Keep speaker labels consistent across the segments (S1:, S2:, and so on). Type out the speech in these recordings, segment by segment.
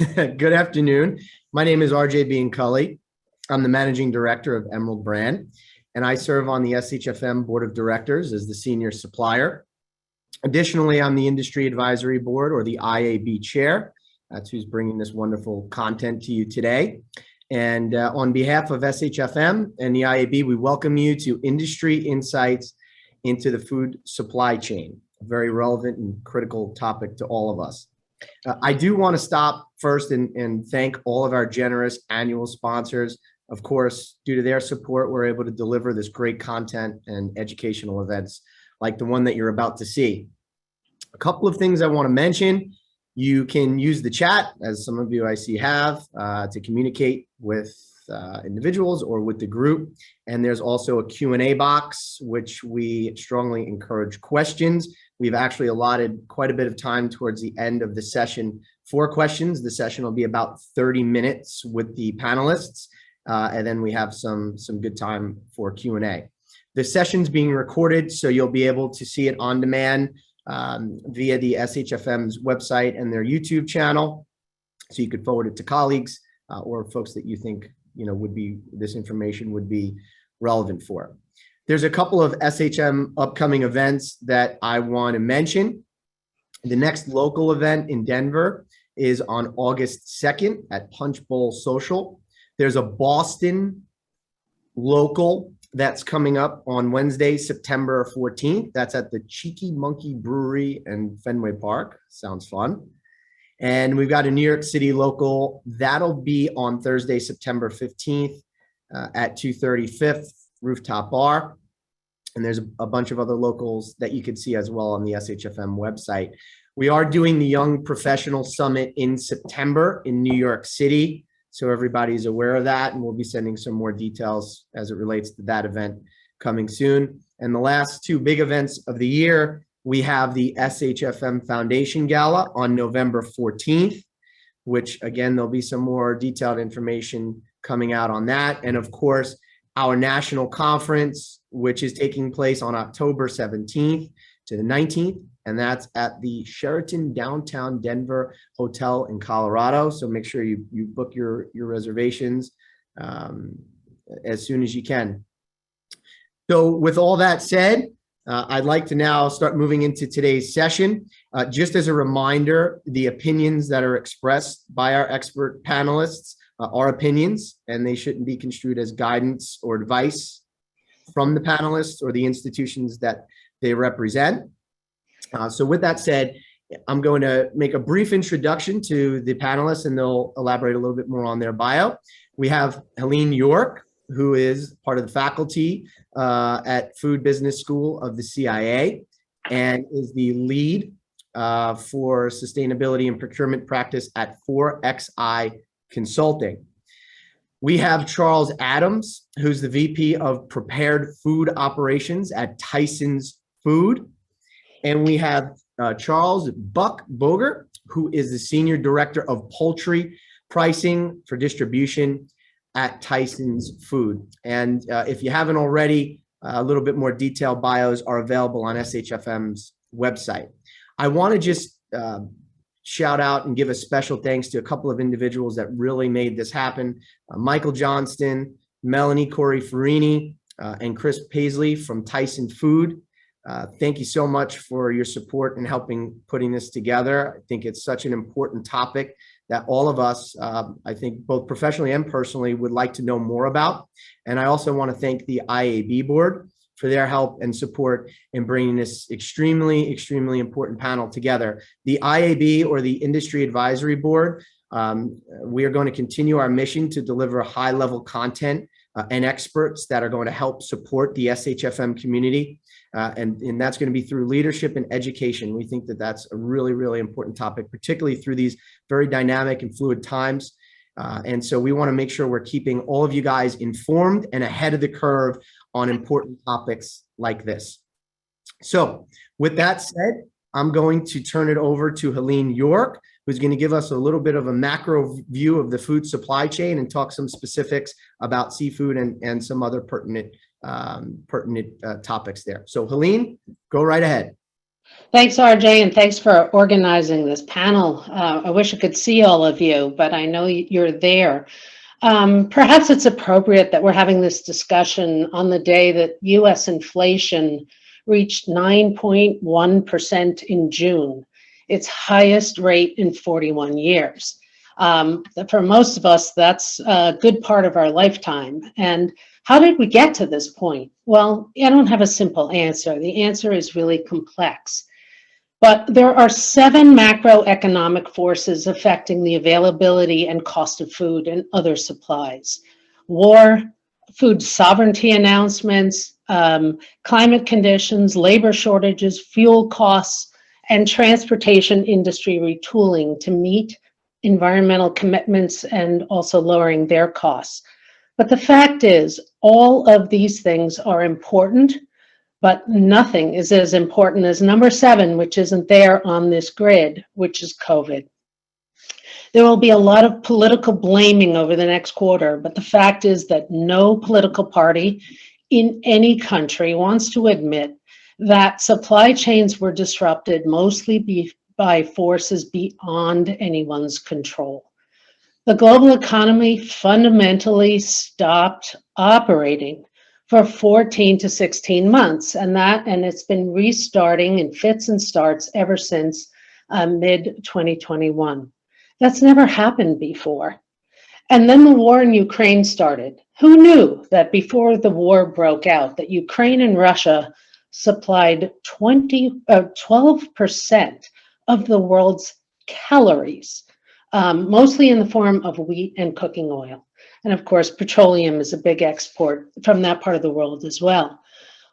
S1: Good afternoon. My name is RJ Bianculi. I'm the managing director of Emerald Brand, and I serve on the SHFM board of directors as the senior supplier. Additionally, I'm the industry advisory board, or the IAB chair. That's who's bringing this wonderful content to you today. And on behalf of SHFM and the IAB, we welcome you to Industry Insights into the Food Supply Chain, a very relevant and critical topic to all of us. I do want to stop first and thank all of our generous annual sponsors. Of course, due to their support, we're able to deliver this great content and educational events like the one that you're about to see. A couple of things I want to mention. You can use the chat, as some of you I see have, to communicate with individuals or with the group. And there's also a Q&A box, which we strongly encourage questions. We've actually allotted quite a bit of time towards the end of the session for questions. The session will be about 30 minutes with the panelists, and then we have some good time for Q&A. The session's being recorded, so you'll be able to see it on demand via the SHFM's website and their YouTube channel. So you could forward it to colleagues or folks that you think this information would be relevant for. There's a couple of SHM upcoming events that I want to mention. The next local event in Denver is on August 2nd at Punch Bowl Social. There's a Boston local that's coming up on Wednesday, September 14th. That's at the Cheeky Monkey Brewery in Fenway Park. Sounds fun. And we've got a New York City local. That'll be on Thursday, September 15th at 230 Fifth Rooftop Bar. And there's a bunch of other locals that you can see as well on the SHFM website. We are doing the Young Professional Summit in September in New York City. So everybody's aware of that, and we'll be sending some more details as it relates to that event coming soon. And the last two big events of the year, we have the SHFM Foundation Gala on November 14th, which again, there'll be some more detailed information coming out on that. And of course, our national conference, which is taking place on October 17th to the 19th, and that's at the Sheraton Downtown Denver Hotel in Colorado. So make sure you book your reservations as soon as you can. So with all that said, I'd like to now start moving into today's session. Just as a reminder, the opinions that are expressed by our expert panelists are opinions, and they shouldn't be construed as guidance or advice from the panelists or the institutions that they represent. So with that said, I'm going to make a brief introduction to the panelists, and they'll elaborate a little bit more on their bio. We have Helene York, who is part of the faculty at Food Business School of the CIA and is the lead for sustainability and procurement practice at 4XI Consulting. We have Charles Adams, who's the VP of Prepared Food Operations at Tyson Foods. And we have Charles Buck Boger, who is the Senior Director of Poultry Pricing for Distribution at Tyson Foods. And if you haven't already, a little bit more detailed bios are available on SHFM's website. I want to just shout out and give a special thanks to a couple of individuals that really made this happen. Michael Johnston, Melanie Corey Farini, and Chris Paisley from Tyson Foods. Thank you so much for your support in helping putting this together. I think it's such an important topic that all of us, I think both professionally and personally, would like to know more about. And I also want to thank the IAB board for their help and support in bringing this extremely, extremely important panel together. The IAB, or the Industry Advisory Board, we are going to continue our mission to deliver high-level content and experts that are going to help support the SHFM community. And that's going to be through leadership and education. We think that that's a really, really important topic, particularly through these very dynamic and fluid times. And so we want to make sure we're keeping all of you guys informed and ahead of the curve on important topics like this. So with that said, I'm going to turn it over to Helene York, who's going to give us a little bit of a macro view of the food supply chain and talk some specifics about seafood and some other pertinent topics there. So Helene, go right ahead.
S2: Thanks, RJ, and thanks for organizing this panel. I wish I could see all of you, but I know you're there. Perhaps it's appropriate that we're having this discussion on the day that US inflation reached 9.1% in June, its highest rate in 41 years. For most of us, that's a good part of our lifetime. And how did we get to this point? Well, I don't have a simple answer. The answer is really complex. But there are 7 macroeconomic forces affecting the availability and cost of food and other supplies. War, food sovereignty announcements, climate conditions, labor shortages, fuel costs, and transportation industry retooling to meet environmental commitments and also lowering their costs. But the fact is, all of these things are important, but nothing is as important as number 7, which isn't there on this grid, which is COVID. There will be a lot of political blaming over the next quarter, but the fact is that no political party in any country wants to admit that supply chains were disrupted mostly by forces beyond anyone's control. The global economy fundamentally stopped operating for 14 to 16 months, and it's been restarting in fits and starts ever since mid-2021. That's never happened before. And then the war in Ukraine started. Who knew that before the war broke out that Ukraine and Russia supplied 12% of the world's calories, mostly in the form of wheat and cooking oil. And of course, petroleum is a big export from that part of the world as well.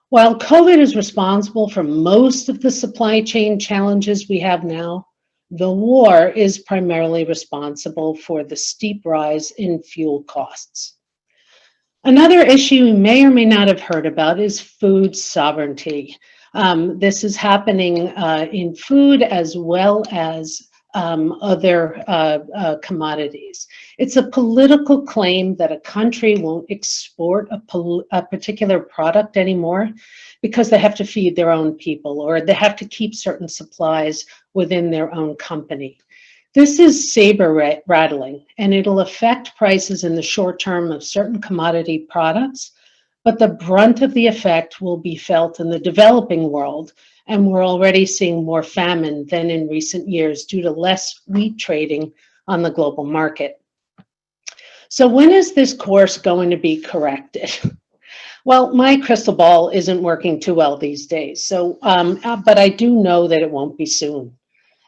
S2: While COVID is responsible for most of the supply chain challenges we have now, the war is primarily responsible for the steep rise in fuel costs. Another issue you may or may not have heard about is food sovereignty. This is happening in food as well as other commodities. It's a political claim that a country won't export a particular product anymore because they have to feed their own people or they have to keep certain supplies within their own company. This is saber rattling, and it'll affect prices in the short term of certain commodity products, but the brunt of the effect will be felt in the developing world, and we're already seeing more famine than in recent years due to less wheat trading on the global market. So when is this course going to be corrected? Well, my crystal ball isn't working too well these days, but I do know that it won't be soon.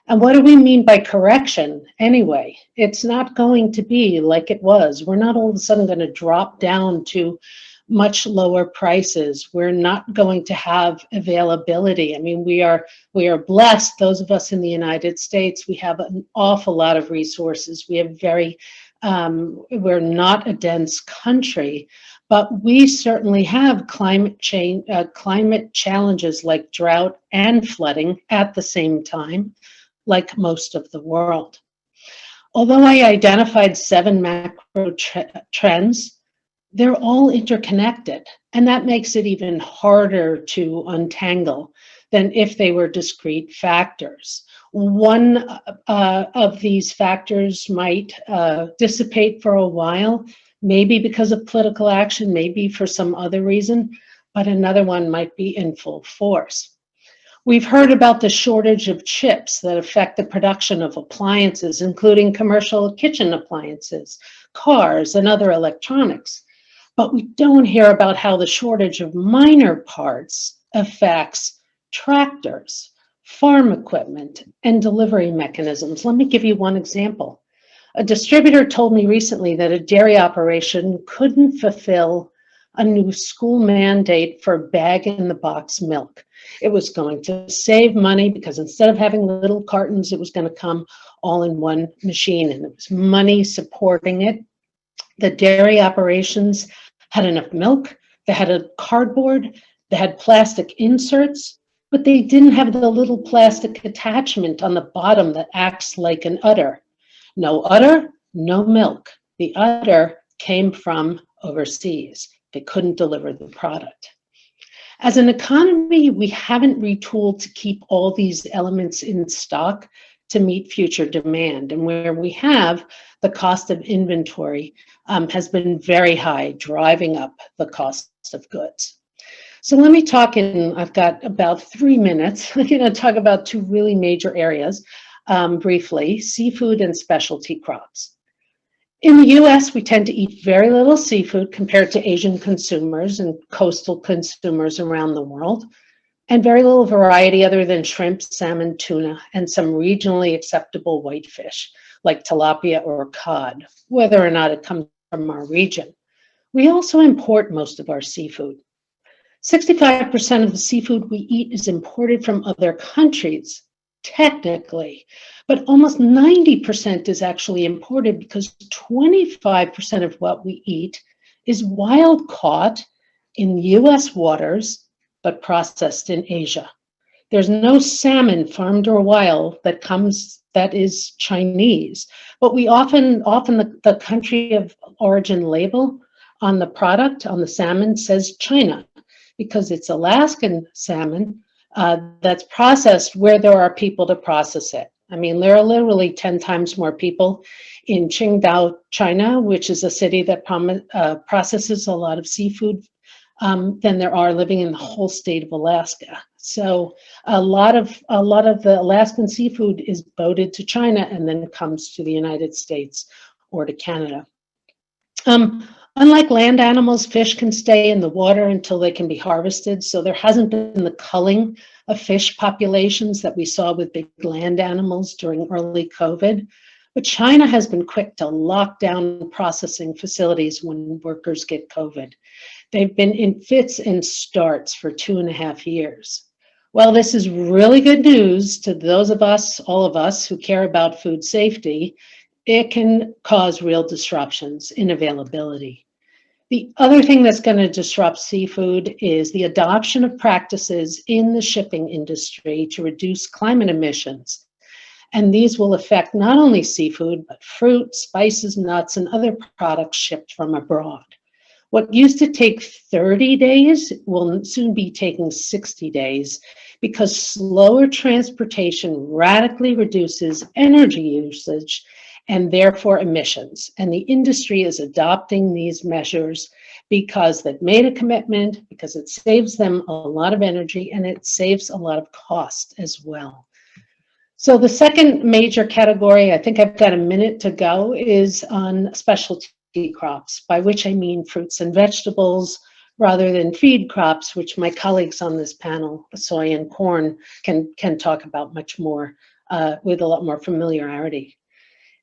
S2: And what do we mean by correction anyway? It's not going to be like it was. We're not all of a sudden going to drop down to much lower prices. We're not going to have availability. I mean, we are blessed, those of us in the United States, we have an awful lot of resources. We have we're not a dense country, but we certainly have climate challenges like drought and flooding at the same time, like most of the world. Although I identified 7 macro trends, they're all interconnected, and that makes it even harder to untangle than if they were discrete factors. One of these factors might dissipate for a while, maybe because of political action, maybe for some other reason, but another one might be in full force. We've heard about the shortage of chips that affect the production of appliances, including commercial kitchen appliances, cars, and other electronics. But we don't hear about how the shortage of minor parts affects tractors, farm equipment, and delivery mechanisms. Let me give you one example. A distributor told me recently that a dairy operation couldn't fulfill a new school mandate for bag-in-the-box milk. It was going to save money because instead of having little cartons, it was going to come all in one machine, and there was money supporting it. The dairy operations had enough milk, they had a cardboard, they had plastic inserts, but they didn't have the little plastic attachment on the bottom that acts like an udder. No udder, no milk. The udder came from overseas. They couldn't deliver the product. As an economy, we haven't retooled to keep all these elements in stock to meet future demand. And where we have, the cost of inventory has been very high, driving up the cost of goods. So let me talk I've got about 3 minutes. I'm going to talk about two really major areas briefly, seafood and specialty crops. In the US, we tend to eat very little seafood compared to Asian consumers and coastal consumers around the world, and very little variety other than shrimp, salmon, tuna, and some regionally acceptable whitefish like tilapia or cod, whether or not it comes from our region. We also import most of our seafood. 65% of the seafood we eat is imported from other countries, technically, but almost 90% is actually imported because 25% of what we eat is wild caught in US waters, but processed in Asia. There's no salmon farmed or wild that is Chinese, but we often the country of origin label on the product, on the salmon, says China, because it's Alaskan salmon that's processed where there are people to process it. I mean, there are literally 10 times more people in Qingdao, China, which is a city that processes a lot of seafood than there are living in the whole state of Alaska. So a lot of the Alaskan seafood is boated to China and then comes to the United States or to Canada. Unlike land animals, fish can stay in the water until they can be harvested. So there hasn't been the culling of fish populations that we saw with big land animals during early COVID. But China has been quick to lock down processing facilities when workers get COVID. They've been in fits and starts for 2.5 years. Well, this is really good news to those of us, all of us who care about food safety. It can cause real disruptions in availability. The other thing that's going to disrupt seafood is the adoption of practices in the shipping industry to reduce climate emissions. And these will affect not only seafood, but fruit, spices, nuts, and other products shipped from abroad. What used to take 30 days will soon be taking 60 days because slower transportation radically reduces energy usage and therefore emissions. And the industry is adopting these measures because they've made a commitment, because it saves them a lot of energy and it saves a lot of cost as well. So the second major category, I think I've got a minute to go, is on specialty crops, by which I mean fruits and vegetables rather than feed crops, which my colleagues on this panel, soy and corn, can talk about much more with a lot more familiarity.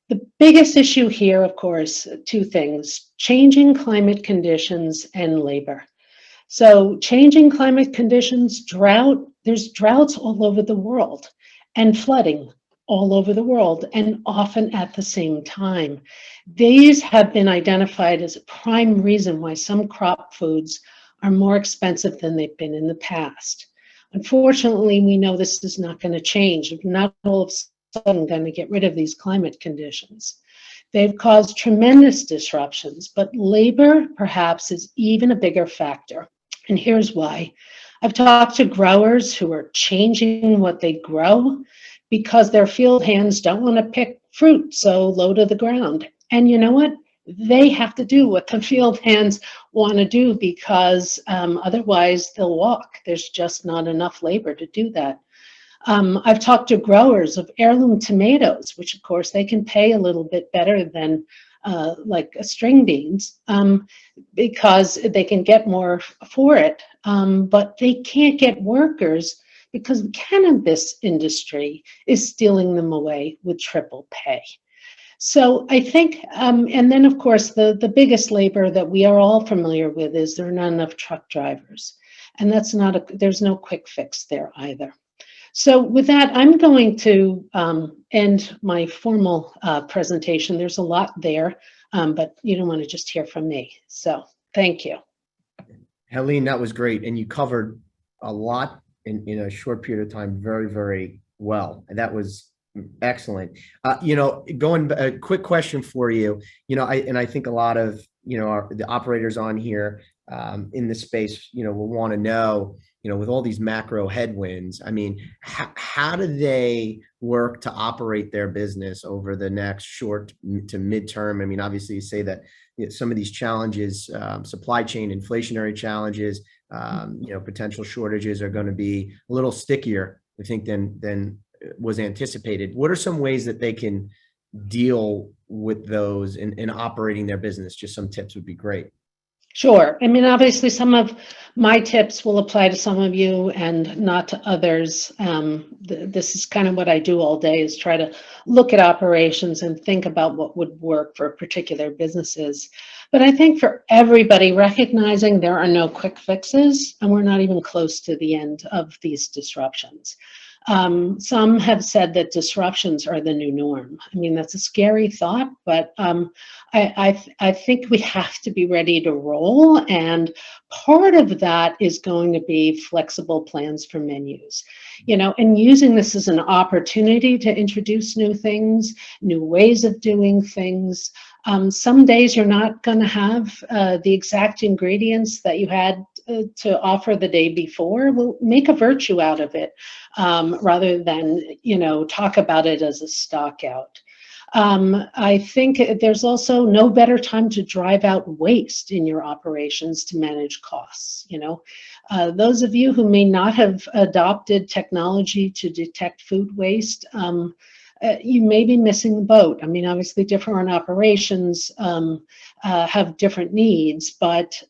S2: The biggest issue here, of course, two things: changing climate conditions and labor. So changing climate conditions, there's droughts all over the world and flooding all over the world, and often at the same time. These have been identified as a prime reason why some crop foods are more expensive than they've been in the past. Unfortunately, we know this is not going to change. We're not all of a sudden going to get rid of these climate conditions. They've caused tremendous disruptions, but labor perhaps is even a bigger factor. And here's why. I've talked to growers who are changing what they grow because their field hands don't want to pick fruit so low to the ground. And you know what? They have to do what the field hands want to do because otherwise they'll walk. There's just not enough labor to do that. I've talked to growers of heirloom tomatoes, which of course they can pay a little bit better than like string beans because they can get more for it, but they can't get workers because the cannabis industry is stealing them away with triple pay. So I think, and then of course, the biggest labor that we are all familiar with is there are not enough truck drivers. And that's there's no quick fix there either. So with that, I'm going to end my formal presentation. There's a lot there, but you don't want to just hear from me. So thank you.
S1: Helene, that was great. And you covered a lot in a short period of time very, very well. And that was excellent. A quick question for you, I think a lot of, the operators on here in the space, will want to know, with all these macro headwinds, I mean, how do they work to operate their business over the next short to midterm? I mean, obviously, you say that some of these challenges, supply chain, inflationary challenges, potential shortages are going to be a little stickier, I think, than was anticipated. What are some ways that they can deal with those in operating their business? Just some tips would be great.
S2: Sure. I mean, obviously, some of my tips will apply to some of you and not to others. This is kind of what I do all day, is try to look at operations and think about what would work for particular businesses. But I think for everybody, recognizing there are no quick fixes, and we're not even close to the end of these disruptions. Some have said that disruptions are the new norm. I mean, that's a scary thought, but I think we have to be ready to roll. And part of that is going to be flexible plans for menus, and using this as an opportunity to introduce new things, new ways of doing things. Some days you're not going to have the exact ingredients that you had to offer the day before. We'll make a virtue out of it, rather than, talk about it as a stock out. I think there's also no better time to drive out waste in your operations to manage costs. Those of you who may not have adopted technology to detect food waste, you may be missing the boat. I mean, obviously, different operations have different needs, but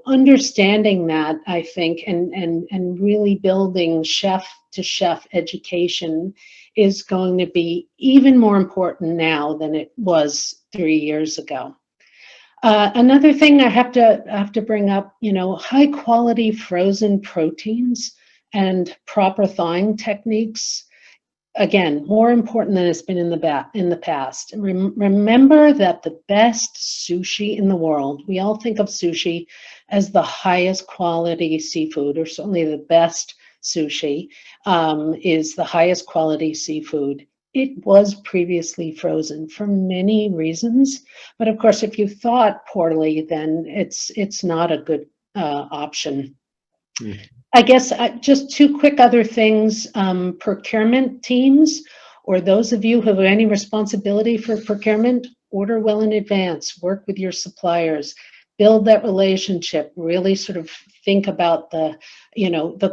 S2: understanding that, I think, and really building chef to chef education is going to be even more important now than it was 3 years ago. Another thing I have to bring up, high quality frozen proteins and proper thawing techniques. Again, more important than it's been in the past. Remember that the best sushi in the world, we all think of sushi as the highest quality seafood, or certainly the best sushi is the highest quality seafood. It was previously frozen for many reasons, but of course, if you thought poorly, then it's not a good option. I guess just two quick other things. Procurement teams, or those of you who have any responsibility for procurement, order well in advance, work with your suppliers, build that relationship, really sort of think about the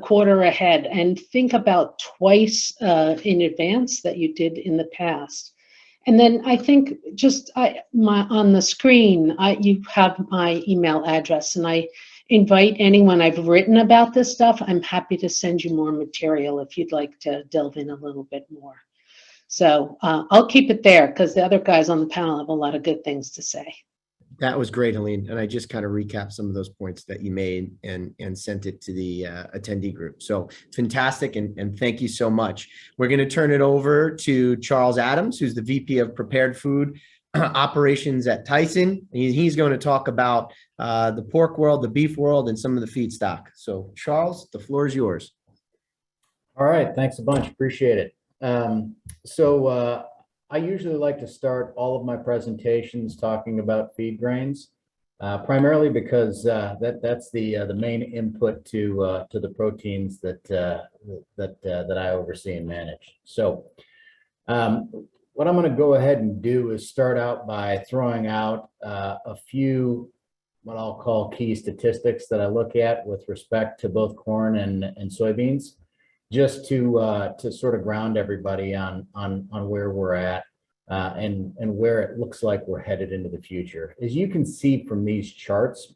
S2: quarter ahead, and think about twice in advance that you did in the past. And then I think just on the screen, you have my email address, and I invite anyone I've written about this stuff. I'm happy to send you more material if you'd like to delve in a little bit more. So I'll keep it there because the other guys on the panel have a lot of good things to say.
S1: That was great, Helene. And I just kind of recapped some of those points that you made and sent it to the attendee group. So fantastic. And thank you so much. We're going to turn it over to Charles Adams, who's the VP of Prepared Food Operations at Tyson. He's going to talk about the pork world, the beef world, and some of the feedstock. So Charles, the floor is yours.
S3: All right. Thanks a bunch. Appreciate it. I usually like to start all of my presentations talking about feed grains, primarily because that's the main input to the proteins that I oversee and manage. So what I'm going to go ahead and do is start out by throwing out a few what I'll call key statistics that I look at with respect to both corn and soybeans, just to sort of ground everybody on where we're at and where it looks like we're headed into the future. As you can see from these charts,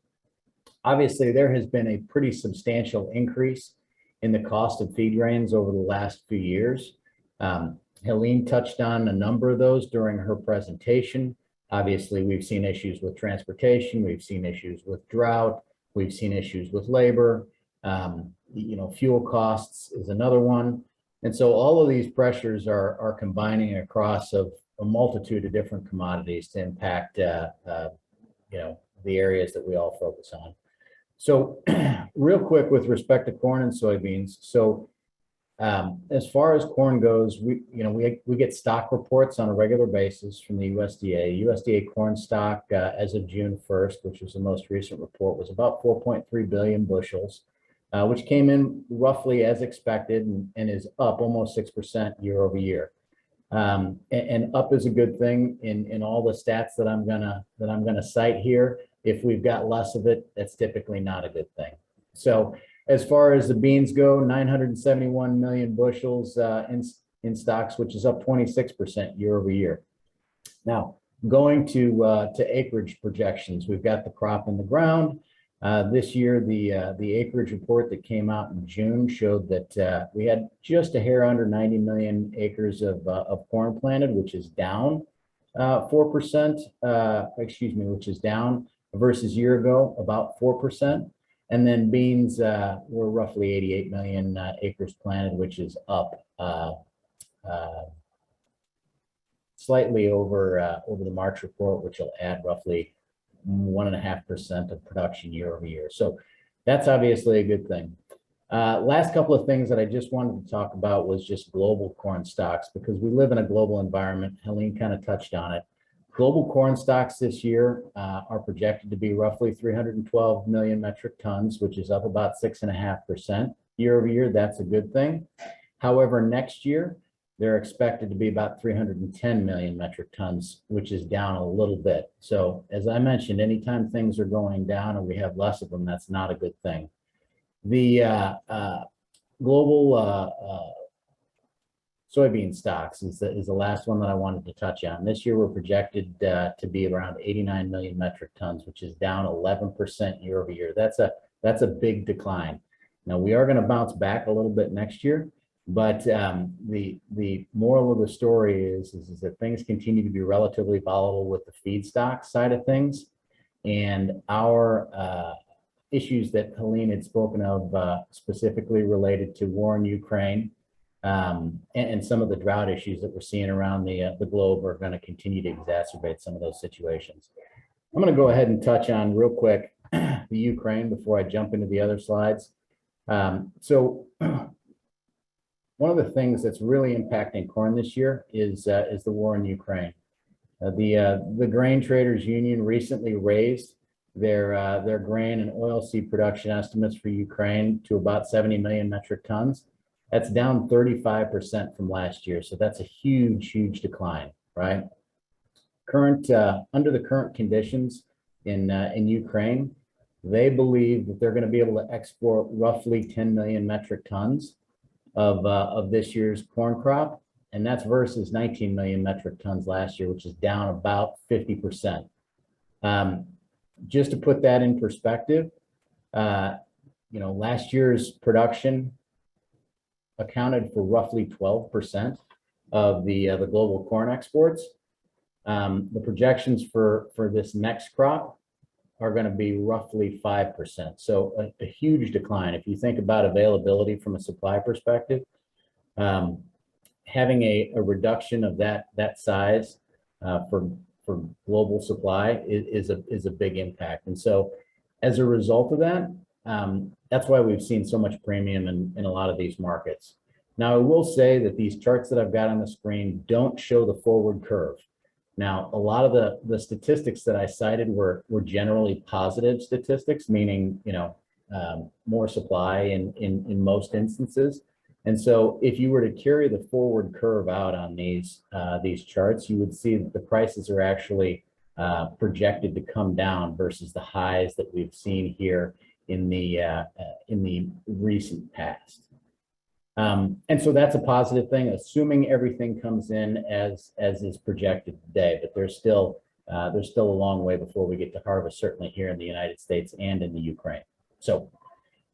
S3: obviously there has been a pretty substantial increase in the cost of feed grains over the last few years. Helene touched on a number of those during her presentation. Obviously, we've seen issues with transportation, we've seen issues with drought, we've seen issues with labor. Fuel costs is another one. And so all of these pressures are combining across a multitude of different commodities to impact, the areas that we all focus on. So real quick with respect to corn and soybeans. So As far as corn goes, we get stock reports on a regular basis from the USDA. USDA corn stock as of June 1st, which was the most recent report, was about 4.3 billion bushels, which came in roughly as expected and is up almost 6% year over year. And up is a good thing in all the stats that I'm gonna cite here. If we've got less of it, that's typically not a good thing. So as far as the beans go, 971 million bushels in stocks, which is up 26% year over year. Now, going to acreage projections, we've got the crop in the ground. This year, the acreage report that came out in June showed that we had just a hair under 90 million acres of corn planted, which is down 4%, which is down versus year ago, about 4%. And then beans were roughly 88 million acres planted, which is up slightly over the March report, which will add roughly 1.5% of production year over year. So that's obviously a good thing. Last couple of things that I just wanted to talk about was just global corn stocks, because we live in a global environment. Helene kind of touched on it. Global corn stocks this year are projected to be roughly 312 million metric tons, which is up about 6.5% year over year. That's a good thing. However, next year, they're expected to be about 310 million metric tons, which is down a little bit. So as I mentioned, anytime things are going down and we have less of them, that's not a good thing. The global soybean stocks is the last one that I wanted to touch on. This year, we're projected to be around 89 million metric tons, which is down 11% year over year. That's a big decline. Now, we are going to bounce back a little bit next year, but the moral of the story is that things continue to be relatively volatile with the feedstock side of things, and our issues that Helene had spoken of specifically related to war in Ukraine. And some of the drought issues that we're seeing around the globe are going to continue to exacerbate some of those situations. I'm going to go ahead and touch on real quick the Ukraine before I jump into the other slides. So one of the things that's really impacting corn this year is the war in Ukraine. The Grain Traders Union recently raised their grain and oilseed production estimates for Ukraine to about 70 million metric tons. That's down 35% from last year. So that's a huge, huge decline, right? Under the current conditions in Ukraine, they believe that they're going to be able to export roughly 10 million metric tons of this year's corn crop. And that's versus 19 million metric tons last year, which is down about 50%. Just to put that in perspective, last year's production accounted for roughly 12% of the global corn exports. The projections for this next crop are going to be roughly 5%. So a huge decline. If you think about availability from a supply perspective, having a reduction of that size for global supply is a big impact. And so as a result of that, that's why we've seen so much premium in a lot of these markets. Now, I will say that these charts that I've got on the screen don't show the forward curve. Now, a lot of the statistics that I cited were generally positive statistics, meaning more supply in most instances. And so if you were to carry the forward curve out on these charts, you would see that the prices are actually projected to come down versus the highs that we've seen here in the recent past. And so that's a positive thing, assuming everything comes in as is projected today. But there's still a long way before we get to harvest, certainly here in the United States and in the Ukraine. So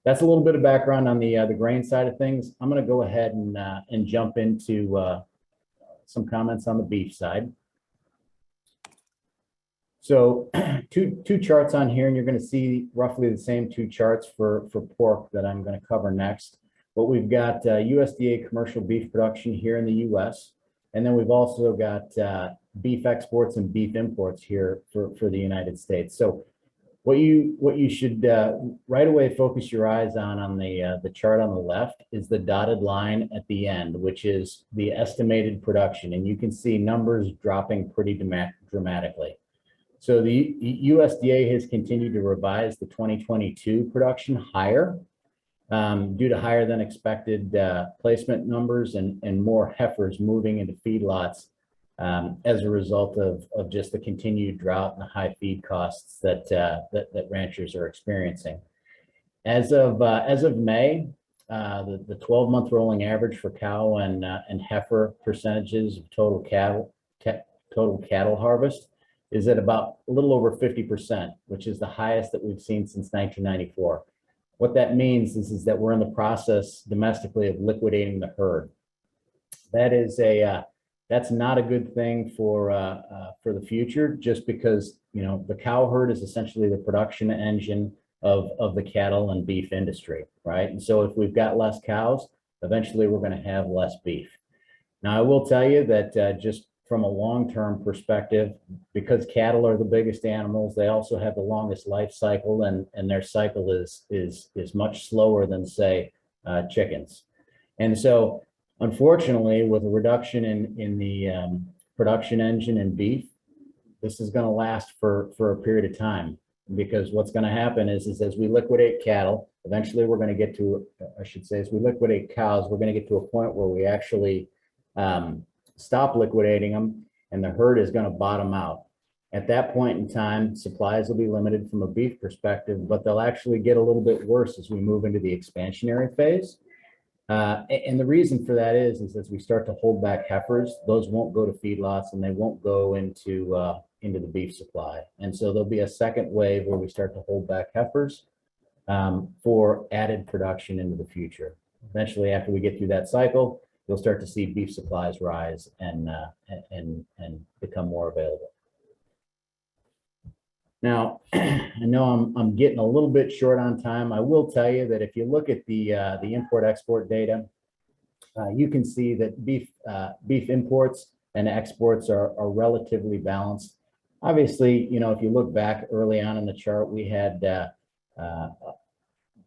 S3: that's a little bit of background on the grain side of things. I'm going to go ahead and jump into some comments on the beef side. So two charts on here, and you're going to see roughly the same two charts for pork that I'm going to cover next. But we've got USDA commercial beef production here in the U.S., and then we've also got beef exports and beef imports here for the United States. So What you should right away focus your eyes on the chart on the left is the dotted line at the end, which is the estimated production, and you can see numbers dropping pretty dramatically. So the USDA has continued to revise the 2022 production higher due to higher than expected placement numbers and more heifers moving into feedlots as a result of just the continued drought and the high feed costs that ranchers are experiencing. As of May, the 12-month rolling average for cow and heifer percentages of total cattle harvest is at about a little over 50%, which is the highest that we've seen since 1994. What that means is that we're in the process domestically of liquidating the herd. That's not a good thing for the future, just because the cow herd is essentially the production engine of the cattle and beef industry, right? And so if we've got less cows, eventually we're going to have less beef. Now, I will tell you that just from a long-term perspective, because cattle are the biggest animals, they also have the longest life cycle, and their cycle is much slower than, say, chickens. And so, unfortunately, with a reduction in the production engine in beef, this is going to last for a period of time, because what's going to happen is as we liquidate cattle, eventually we're going to get to, I should say, as we liquidate cows, we're going to get to a point where we actually stop liquidating them, and the herd is going to bottom out. At that point in time, supplies will be limited from a beef perspective, but they'll actually get a little bit worse as we move into the expansionary phase. And the reason for that is as we start to hold back heifers, those won't go to feedlots and they won't go into the beef supply. And so there'll be a second wave where we start to hold back heifers for added production into the future. Eventually, after we get through that cycle, you'll start to see beef supplies rise and become more available. Now, I know I'm getting a little bit short on time. I will tell you that if you look at the import-export data, you can see that beef imports and exports are relatively balanced. Obviously, if you look back early on in the chart, we had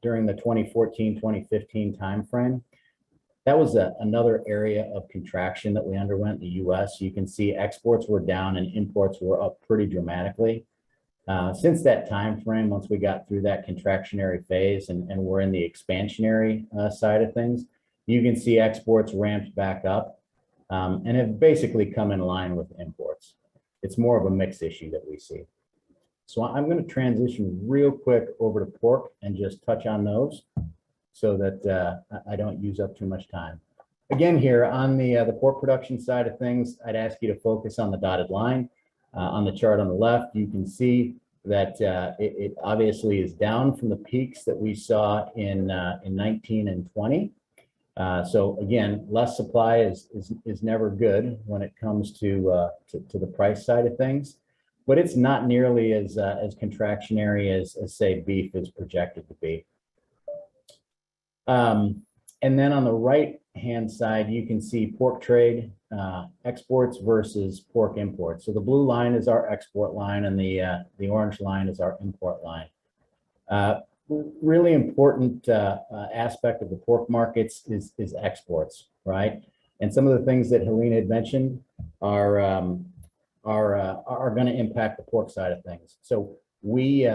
S3: during the 2014-2015 timeframe, that was another area of contraction that we underwent in the U.S. You can see exports were down and imports were up pretty dramatically. Since that time frame, once we got through that contractionary phase and we're in the expansionary side of things, you can see exports ramped back up and have basically come in line with imports. It's more of a mix issue that we see. So I'm going to transition real quick over to pork and just touch on those so that I don't use up too much time. Again, here on the pork production side of things, I'd ask you to focus on the dotted line. On the chart on the left, you can see that it obviously is down from the peaks that we saw in 19 and 20. So again, less supply is never good when it comes to the price side of things, but it's not nearly as contractionary as say beef is projected to be. And then on the right-hand side, you can see pork trade, exports versus pork imports. So the blue line is our export line, and the orange line is our import line. Really important aspect of the pork markets is exports, right? And some of the things that Helena had mentioned are going to impact the pork side of things. So we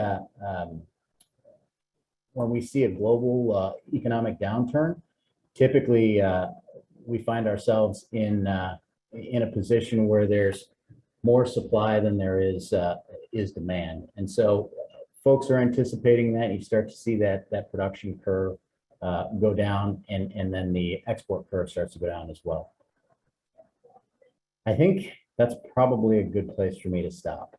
S3: when we see a global economic downturn, typically we find ourselves in a position where there's more supply than there is demand, and so folks are anticipating that. You start to see that production curve go down, and then the export curve starts to go down as well. I think that's probably a good place for me to stop.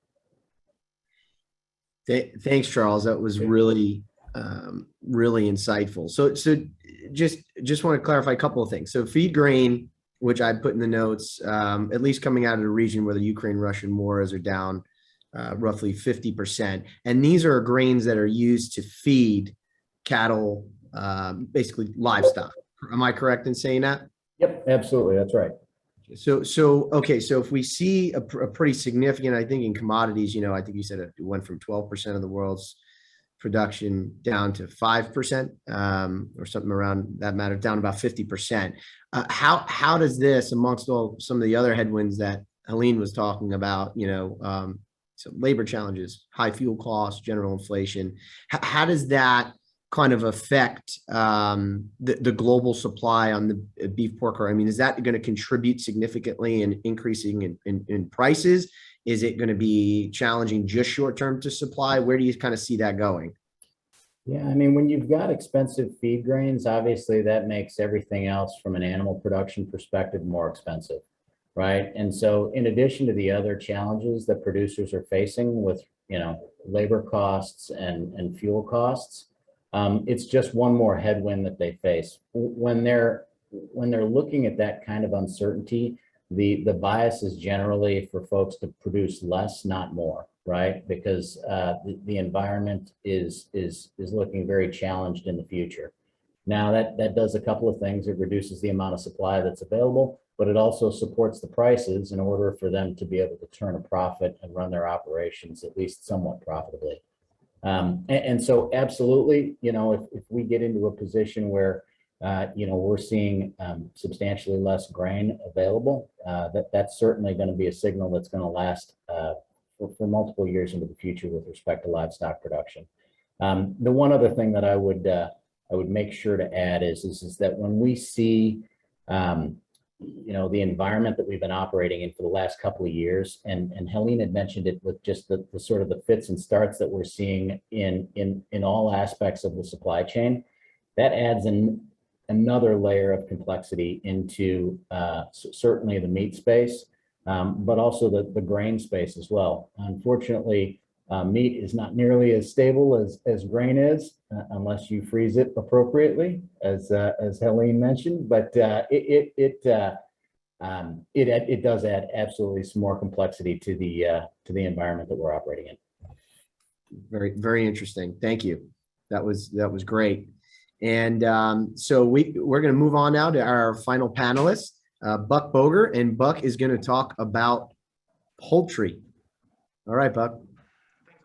S1: Thanks, Charles. That was really insightful. So just want to clarify a couple of things. So feed grain, which I put in the notes, at least coming out of the region where the Ukraine-Russian wars are down roughly 50%. And these are grains that are used to feed cattle, basically livestock. Am I correct in saying that?
S3: Yep, absolutely. That's right.
S1: Okay, so if we see a pretty significant, I think in commodities, I think you said it went from 12% of the world's production down to 5%, or something around that matter, down about 50%. How does this, amongst all some of the other headwinds that Helene was talking about, so labor challenges, high fuel costs, general inflation, how does that kind of affect the global supply on the beef pork? Or, I mean, is that going to contribute significantly in increasing in prices? Is it going to be challenging just short term to supply? Where do you kind of see that going?
S3: Yeah, I mean, when you've got expensive feed grains, obviously that makes everything else from an animal production perspective more expensive, right? And so in addition to the other challenges that producers are facing with, labor costs and fuel costs, it's just one more headwind that they face. When they're looking at that kind of uncertainty, the bias is generally for folks to produce less, not more, right? Because the environment is looking very challenged in the future. Now that does a couple of things. It reduces the amount of supply that's available, but it also supports the prices in order for them to be able to turn a profit and run their operations at least somewhat profitably. And so absolutely, if we get into a position where we're seeing substantially less grain available, that's certainly going to be a signal that's going to last for multiple years into the future with respect to livestock production. The one other thing that I would make sure to add is that when we see the environment that we've been operating in for the last couple of years, and Helene had mentioned it with just the sort of the fits and starts that we're seeing in all aspects of the supply chain, that adds another layer of complexity into certainly the meat space, but also the grain space as well. Unfortunately, meat is not nearly as stable as grain is, unless you freeze it appropriately, as Helene mentioned. But it does add absolutely some more complexity to the environment that we're operating in.
S1: Very, very interesting. Thank you. That was great. And so we're going to move on now to our final panelist, Buck Boger, and Buck is going to talk about poultry. All right, Buck.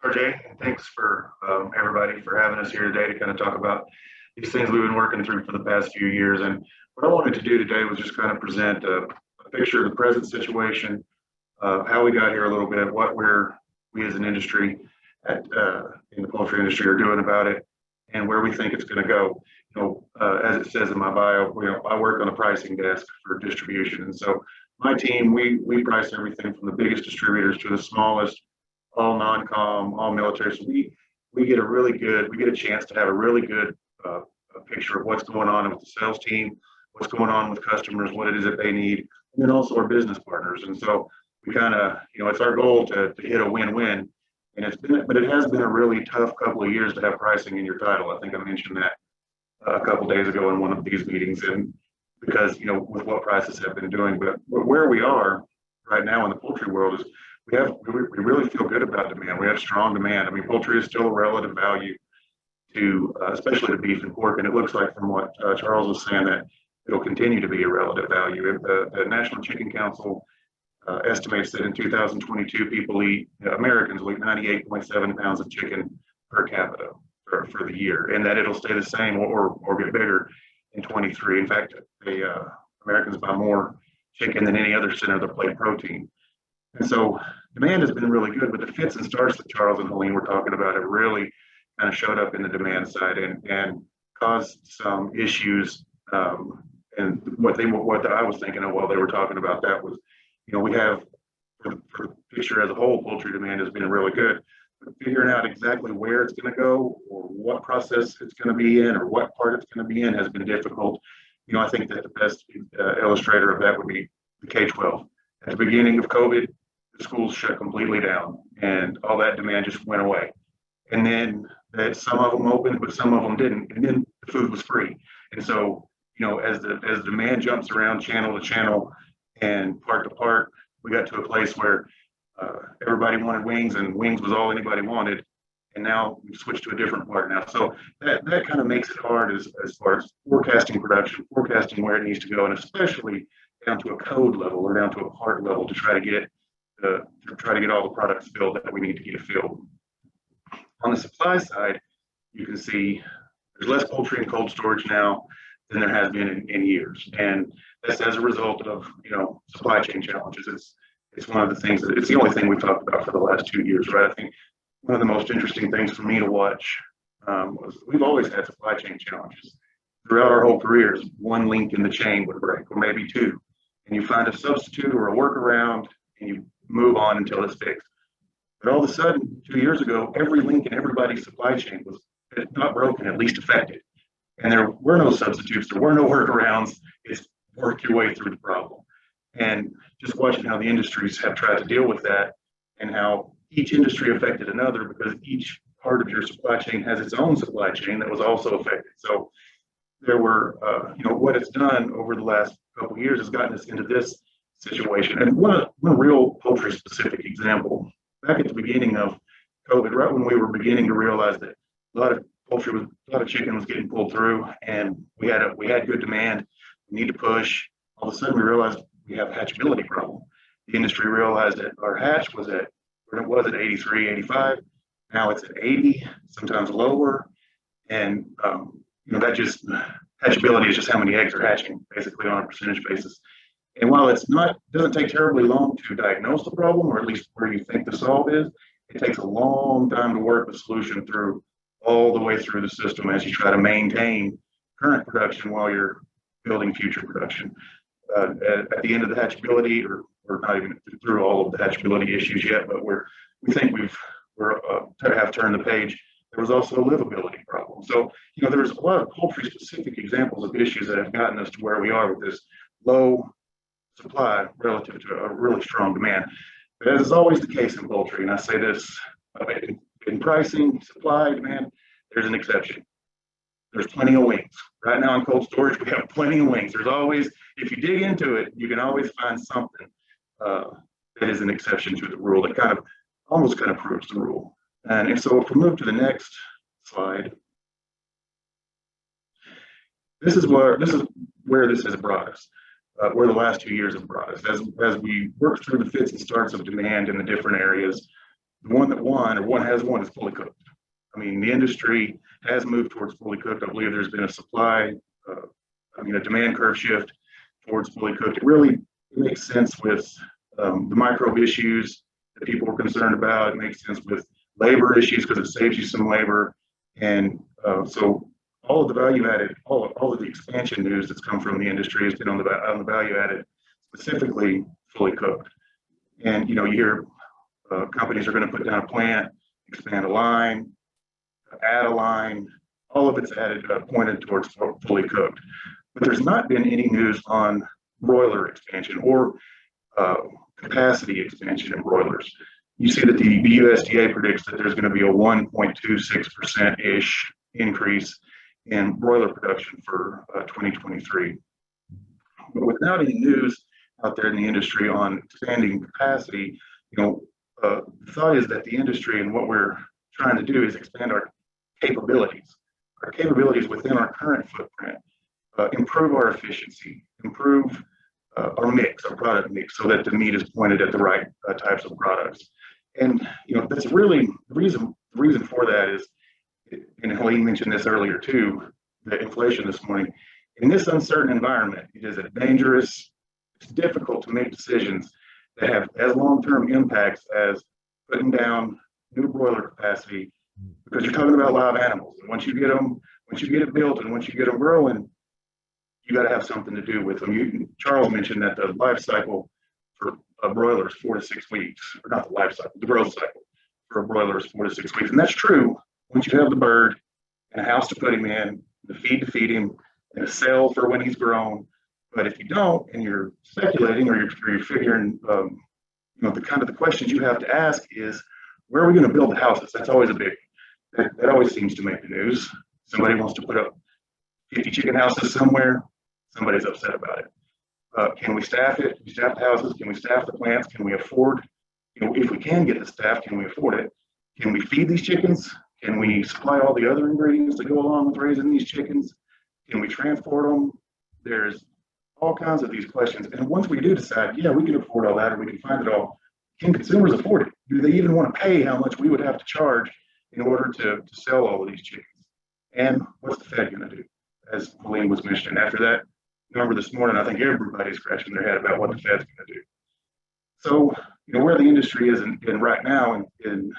S4: RJ, thanks for everybody for having us here today to kind of talk about these things we've been working through for the past few years. And what I wanted to do today was just kind of present a picture of the present situation, how we got here a little bit, what we as an industry in the poultry industry are doing about it, and where we think it's going to go. As it says in my bio, I work on a pricing desk for distribution, and so my team we price everything from the biggest distributors to the smallest, all non-com, all military. So we get a chance to have a really good picture of what's going on with the sales team, what's going on with customers, what it is that they need, and then also our business partners. And so we kind of, it's our goal to hit a win-win. And it has been a really tough couple of years to have pricing in your title. I think I mentioned that a couple of days ago in one of these meetings, and because with what prices have been doing, but where we are right now in the poultry world is we really feel good about demand. We have strong demand. I mean, poultry is still a relative value to, especially to beef and pork. And it looks like from what Charles was saying that it'll continue to be a relative value. If the National Chicken Council estimates that in 2022, Americans will eat 98.7 pounds of chicken per capita for the year, and that it'll stay the same or get bigger in 23. In fact, Americans buy more chicken than any other center of the plate protein. And so demand has been really good, but the fits and starts that Charles and Helene were talking about have really kind of showed up in the demand side and caused some issues. And what I was thinking of while they were talking about that was, we have for the picture as a whole, poultry demand has been really good. But figuring out exactly where it's going to go or what process it's going to be in or what part it's going to be in has been difficult. I think that the best illustrator of that would be the K-12. At the beginning of COVID, the schools shut completely down and all that demand just went away. And then some of them opened, but some of them didn't. And then the food was free. And so, as the demand jumps around channel to channel and part to part, we got to a place where everybody wanted wings and wings was all anybody wanted. And now we've switched to a different part now. So that kind of makes it hard as far as forecasting production, forecasting where it needs to go, and especially down to a code level or down to a part level to try to get all the products filled that we need to get filled. On the supply side, you can see there's less poultry in cold storage now than there has been in years, and that's as a result of supply chain challenges. It's one of the things it's the only thing we've talked about for the last 2 years, right? I think one of the most interesting things for me to watch was we've always had supply chain challenges throughout our whole careers. One link in the chain would break, or maybe two, and you find a substitute or a workaround, and you move on until it's fixed. But all of a sudden, 2 years ago, every link in everybody's supply chain was, if not broken, at least affected. And there were no substitutes, there were no workarounds. It's work your way through the problem. And just watching how the industries have tried to deal with that, and how each industry affected another, because each part of your supply chain has its own supply chain that was also affected. So there were, what it's done over the last couple of years has gotten us into this situation. And one real poultry specific example, back at the beginning of COVID, right when we were beginning to realize that a lot of chicken was getting pulled through, and we had good demand, we need to push. All of a sudden we realized we have a hatchability problem. The industry realized that our hatch was at 83, 85. Now it's at 80, sometimes lower. And, that just, hatchability is just how many eggs are hatching, basically on a percentage basis. And while doesn't take terribly long to diagnose the problem, or at least where you think the solve is, it takes a long time to work the solution through all the way through the system as you try to maintain current production while you're building future production. At the end of the hatchability, or not even through all of the hatchability issues yet, but we think we're have turned the page. There was also a livability problem. So, there's a lot of poultry specific examples of issues that have gotten us to where we are with this low supply relative to a really strong demand. But as is always the case in poultry, and I say this in pricing, supply, demand, there's an exception. There's plenty of wings. Right now in cold storage, we have plenty of wings. There's always, if you dig into it, you can always find something that is an exception to the rule that almost proves the rule. And so if we move to the next slide, this is where this has brought us, where the last 2 years have brought us. As we work through the fits and starts of demand in the different areas, the one that has won is fully cooked. I mean, the industry has moved towards fully cooked. I believe there's been a demand curve shift towards fully cooked. It makes sense with the microbe issues that people were concerned about. It makes sense with labor issues because it saves you some labor. And so all of the value added, all of the expansion news that's come from the industry has been on the value added, specifically fully cooked. And you hear companies are going to put down a plant, expand a line, add a line, all of it's pointed towards fully cooked. But there's not been any news on broiler expansion or capacity expansion in broilers. You see that the USDA predicts that there's going to be a 1.26%-ish increase in broiler production for 2023. But without any news out there in the industry on expanding capacity, the thought is that the industry and what we're trying to do is expand our capabilities within our current footprint, improve our efficiency, improve our product mix, so that the meat is pointed at the right types of products. And that's really the reason for that is, and Helene mentioned this earlier too, the inflation this morning. In this uncertain environment, it is it's difficult to make decisions that have as long-term impacts as putting down new broiler capacity, because you're talking about live animals. And once you get it built and once you get them growing, you got to have something to do with them. Charles mentioned that the life cycle for a broiler is 4 to 6 weeks, or not the life cycle, the growth cycle for a broiler is 4 to 6 weeks. And that's true once you have the bird and a house to put him in, the feed to feed him, and a cell for when he's grown. But if you don't, and you're speculating or you're figuring, the questions you have to ask is, where are we going to build the houses? That's always that always seems to make the news. Somebody wants to put up 50 chicken houses somewhere. Somebody's upset about it. Can we staff it? Can we staff the houses? Can we staff the plants? Can we afford, if we can get the staff, can we afford it? Can we feed these chickens? Can we supply all the other ingredients that go along with raising these chickens? Can we transport them? There's all kinds of these questions. And once we do decide, yeah, we can afford all that, or we can find it all, can consumers afford it? Do they even want to pay how much we would have to charge in order to sell all of these chickens? And what's the Fed going to do? As Pauline was mentioning, after that number this morning, I think everybody's scratching their head about what the Fed's going to do. So, where the industry is in right now, and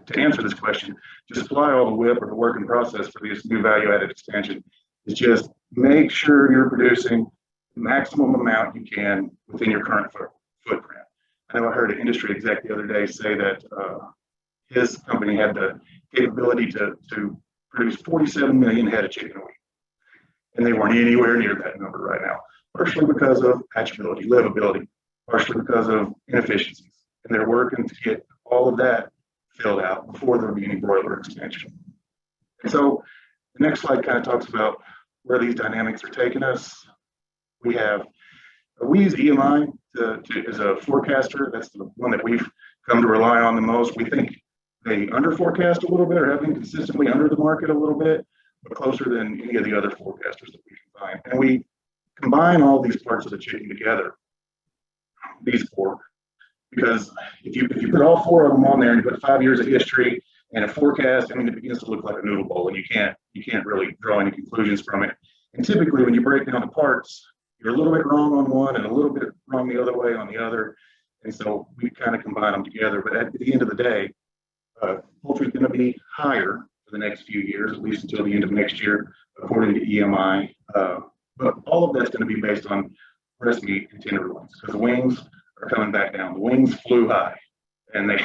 S4: to answer this question, to supply all the WIP or the work in process for this new value-added expansion is just make sure you're producing the maximum amount you can within your current footprint. I know I heard an industry exec the other day say that his company had the capability to produce 47 million head of chicken a week, and they weren't anywhere near that number right now, partially because of hatchability, livability, partially because of inefficiencies, and they're working to get all of that filled out before there'll be any broiler expansion. And so the next slide kind of talks about where these dynamics are taking us. We use EMI as a forecaster. That's the one that we've come to rely on the most. We think they under forecast a little bit, or have been consistently under the market a little bit, but closer than any of the other forecasters that we can find. And we combine all these parts of the chicken together, these four, because if you put all four of them on there and you put 5 years of history and a forecast, I mean, it begins to look like a noodle bowl, and you can't really draw any conclusions from it. And typically, when you break down the parts, you're a little bit wrong on one and a little bit wrong the other way on the other. And so we kind of combine them together. But at the end of the day, poultry is going to be higher for the next few years, at least until the end of next year, according to EMI. But all of that's going to be based on breast meat and tenderloins, because the wings are coming back down. The wings flew high, and they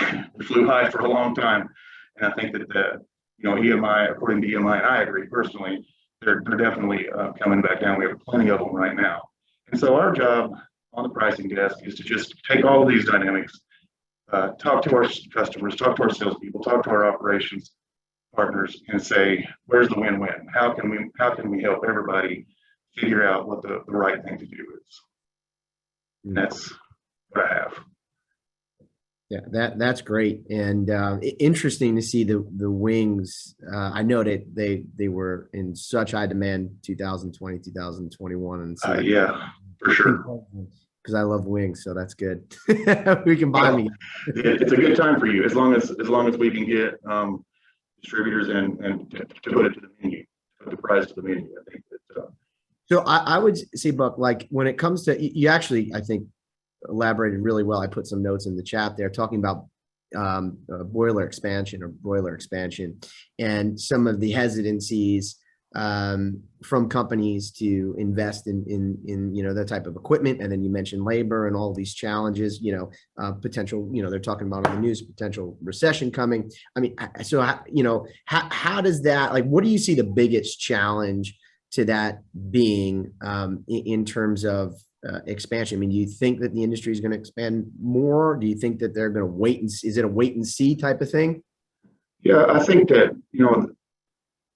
S4: flew high for a long time. And I think that EMI, according to EMI, and I agree personally, they're definitely coming back down. We have plenty of them right now. And so our job on the pricing desk is to just take all of these dynamics, talk to our customers, talk to our salespeople, talk to our operations partners, and say, where's the win-win? How can we help everybody figure out what the right thing to do is? And that's what I have.
S1: Yeah, that's great, and interesting to see the wings. I know that they were in such high demand 2020, 2021, and so
S4: yeah, for sure.
S1: Because I love wings, so that's good. We can buy them.
S4: It's a good time for you, as long as we can get distributors and to put it to the menu, put the price to the menu. I think that.
S1: So I would say, Buck, like when it comes to you, actually, I think elaborated really well. I put some notes in the chat there talking about broiler expansion and some of the hesitancies from companies to invest in that type of equipment. And then you mentioned labor and all these challenges, potential, they're talking about on the news, potential recession coming. I mean, so, how does that, like, what do you see the biggest challenge to that being in terms of expansion? I mean, do you think that the industry is going to expand more? Do you think that they're going to wait and see? Is it a wait and see type of thing?
S4: Yeah, I think that,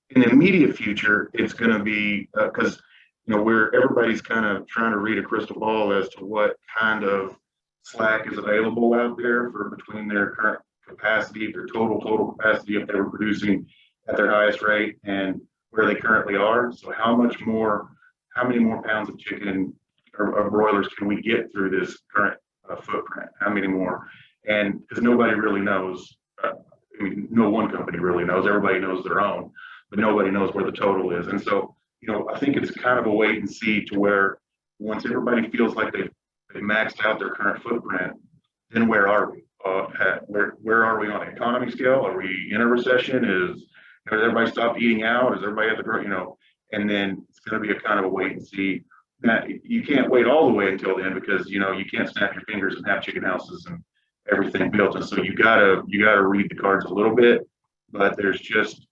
S4: in the immediate future, it's going to be because, where everybody's kind of trying to read a crystal ball as to what kind of slack is available out there for between their current capacity, their total capacity, if they were producing at their highest rate, and where they currently are. So how many more pounds of chicken or broilers can we get through this current footprint? How many more? And because nobody really knows, no one company really knows. Everybody knows their own, but nobody knows where the total is. And so, I think it's kind of a wait and see to where once everybody feels like they've maxed out their current footprint, then where are we? Where are we on an economy scale? Are we in a recession? Has everybody stopped eating out? Is everybody at the, and then it's going to be a kind of a wait and see. Now, you can't wait all the way until then because, you can't snap your fingers and have chicken houses and everything built. And so you gotta read the cards a little bit, but there's just,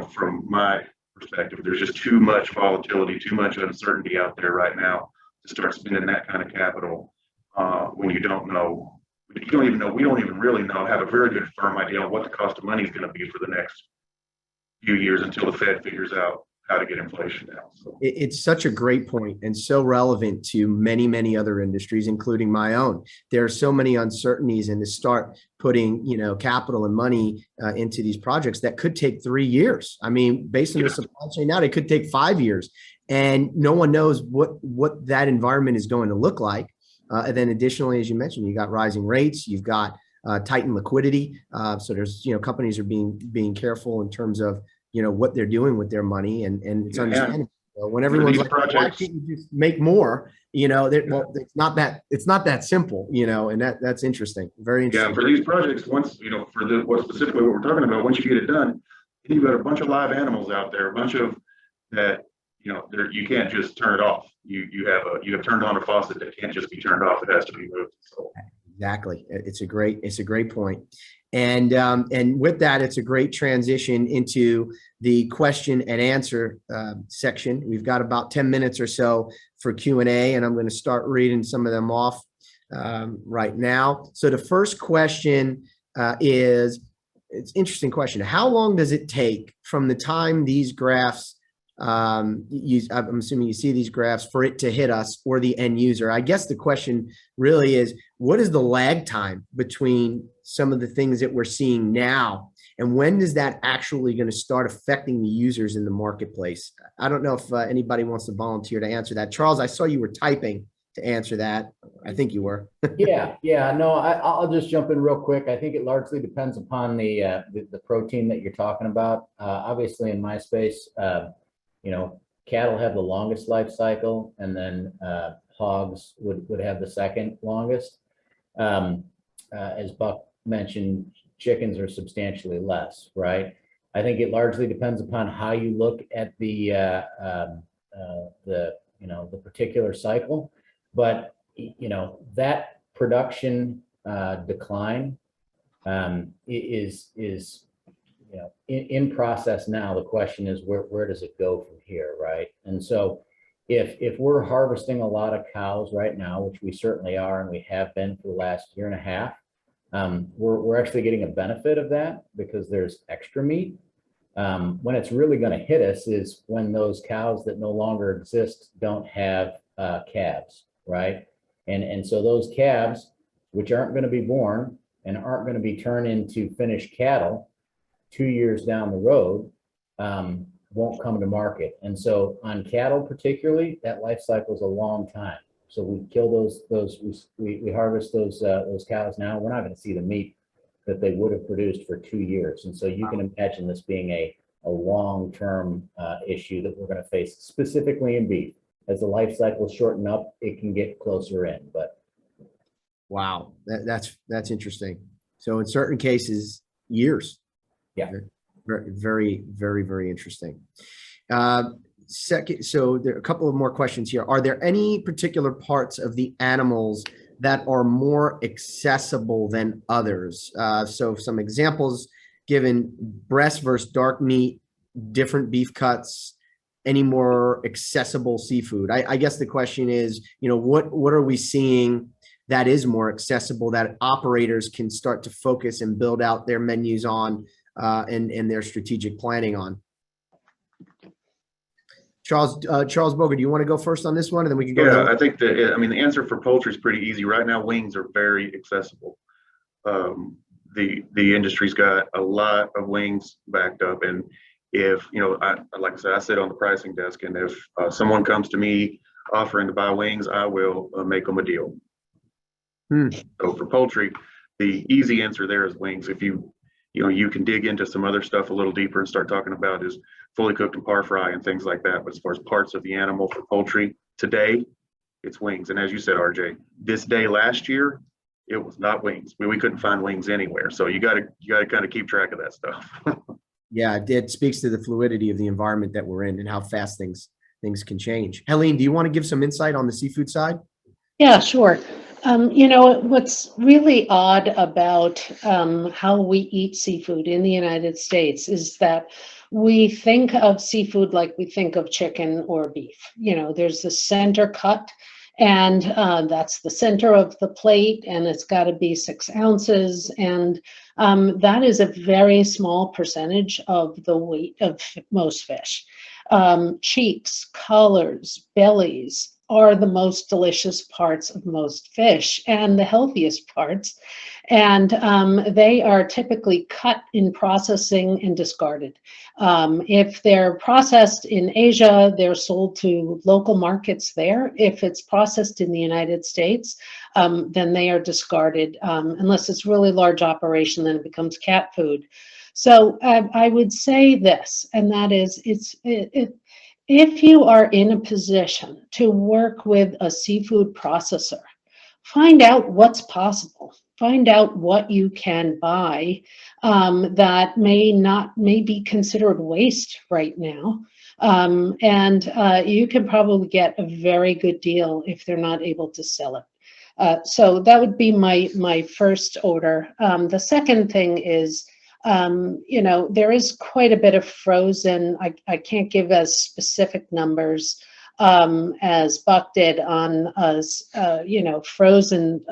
S4: from my perspective, there's just too much volatility, too much uncertainty out there right now to start spending that kind of capital when you don't even really have a very good firm idea on what the cost of money is going to be for the next few years until the Fed figures out how to get inflation down. So
S1: it's such a great point and so relevant to many, many other industries, including my own. There are so many uncertainties, and to start putting, capital and money into these projects that could take 3 years. I mean, based on the supply chain now, it could take 5 years. and no one knows what that environment is going to look like. And then additionally, as you mentioned, you got rising rates, you've got tightened liquidity. So there's, companies are being careful in terms of, what they're doing with their money, and it's understandable. When everyone's like, why can't you just make more? Well, it's not that simple, and that's interesting. Very interesting.
S4: Yeah, for these projects, once, what specifically what we're talking about, once you get it done, you've got a bunch of live animals out there, a bunch of that, you can't just turn it off. You have turned on a faucet that can't just be turned off. It has to be moved. So.
S1: Exactly. It's a great point. And with that, it's a great transition into the question and answer section. We've got about 10 minutes or so for Q&A, and I'm going to start reading some of them off right now. So the first question it's an interesting question. How long does it take from the time these graphs, I'm assuming you see these graphs, for it to hit us or the end user? I guess the question really is, what is the lag time between some of the things that we're seeing now, and when is that actually going to start affecting the users in the marketplace? I don't know if anybody wants to volunteer to answer that. Charles, I saw you were typing to answer that. I think you were.
S3: Yeah. No, I'll just jump in real quick. I think it largely depends upon the protein that you're talking about. Obviously, in my space, cattle have the longest life cycle, and then hogs would have the second longest. As Buck mentioned, chickens are substantially less, right? I think it largely depends upon how you look at the particular cycle, but that production decline is in process now. The question is, where does it go from here, right? And so if we're harvesting a lot of cows right now, which we certainly are, and we have been for the last year and a half, we're actually getting a benefit of that because there's extra meat. When it's really going to hit us is when those cows that no longer exist don't have calves, right? And so those calves, which aren't going to be born and aren't going to be turned into finished cattle 2 years down the road, won't come to market. And so on cattle particularly, that life cycle is a long time. So we kill we harvest those cows now. We're not going to see the meat that they would have produced for 2 years. And so you can imagine this being a long-term issue that we're going to face, specifically in beef. As the life cycles shorten up, it can get closer in. But
S1: wow, that's interesting. So in certain cases, years.
S3: Yeah.
S1: Very, very, very, very interesting. Second, so there are a couple of more questions here. Are there any particular parts of the animals that are more accessible than others? So some examples given: breast versus dark meat, different beef cuts, any more accessible seafood? I guess the question is, what are we seeing that is more accessible that operators can start to focus and build out their menus on and their strategic planning on? Charles Boger, do you want to go first on this one, and then we can go?
S4: Yeah, I think the answer for poultry is pretty easy. Right now, wings are very accessible. The industry's got a lot of wings backed up, and if like I said, I sit on the pricing desk, and if someone comes to me offering to buy wings, I will make them a deal. So for poultry, the easy answer there is wings. If you can dig into some other stuff a little deeper and start talking about is fully cooked and par fry and things like that. But as far as parts of the animal for poultry today, it's wings. And as you said, RJ, this day last year, it was not wings. We couldn't find wings anywhere. So you got to kind of keep track of that stuff.
S1: Yeah, it speaks to the fluidity of the environment that we're in and how fast things can change. Helene, do you want to give some insight on the seafood side?
S2: Yeah, sure. What's really odd about how we eat seafood in the United States is that we think of seafood like we think of chicken or beef. There's the center cut, and that's the center of the plate, and it's got to be 6 ounces. And that is a very small percentage of the weight of most fish. Cheeks, colors, bellies are the most delicious parts of most fish and the healthiest parts. And they are typically cut in processing and discarded. If they're processed in Asia, they're sold to local markets there. If it's processed in the United States, then they are discarded. Unless it's really large operation, then it becomes cat food. So I would say this, and that is, if you are in a position to work with a seafood processor, find out what's possible. Find out what you can buy that may be considered waste right now. And you can probably get a very good deal if they're not able to sell it. So that would be my first order. The second thing is, there is quite a bit of frozen. I can't give as specific numbers as Buck did on frozen